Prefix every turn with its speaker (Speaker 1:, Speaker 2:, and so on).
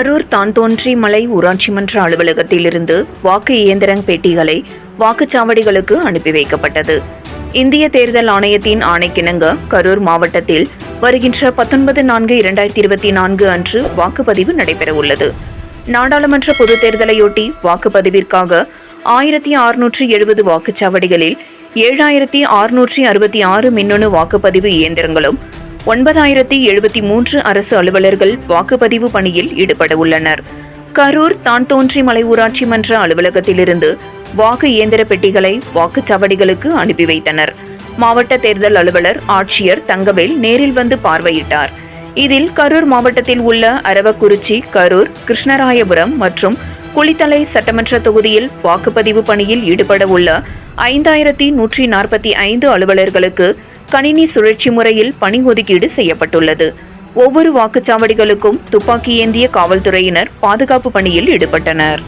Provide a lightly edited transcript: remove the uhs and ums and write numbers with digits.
Speaker 1: கரூர் தான்தோன்றி மலை ஊராட்சி மன்ற அலுவலகத்திலிருந்து வாக்கு இயந்திர பெட்டிகளை வாக்குச்சாவடிகளுக்கு அனுப்பி வைக்கப்பட்டது. இந்திய தேர்தல் ஆணையத்தின் ஆணைக்கிணங்க கரூர் மாவட்டத்தில் வருகின்ற 19/4/2024 அன்று வாக்குப்பதிவு நடைபெறவுள்ளது. நாடாளுமன்ற பொதுத் தேர்தலையொட்டி வாக்குப்பதிவிற்காக 1670 வாக்குச்சாவடிகளில் 7666 மின்னணு வாக்குப்பதிவு இயந்திரங்களும் 9073 அரசு அலுவலர்கள் வாக்குப்பதிவு பணியில் ஈடுபட உள்ளனர். கரூர் தான்தோன்றி மலை ஊராட்சி மன்ற அலுவலகத்திலிருந்து வாக்கு இயந்திர பெட்டிகளை வாக்குச்சாவடிகளுக்கு அனுப்பி வைத்தனர். மாவட்ட தேர்தல் அலுவலர் ஆட்சியர் தங்கவேல் நேரில் வந்து பார்வையிட்டார். இதில் கரூர் மாவட்டத்தில் உள்ள அரவக்குறிச்சி, கரூர், கிருஷ்ணராயபுரம் மற்றும் குளித்தலை சட்டமன்ற தொகுதியில் வாக்குப்பதிவு பணியில் ஈடுபட உள்ள 5145 அலுவலர்களுக்கு கணினி சுழற்சி முறையில் பணி ஒதுக்கீடு செய்யப்பட்டுள்ளது. ஒவ்வொரு வாக்குச்சாவடிகளுக்கும் துப்பாக்கி ஏந்திய காவல்துறையினர் பாதுகாப்பு பணியில் ஈடுபட்டனர்.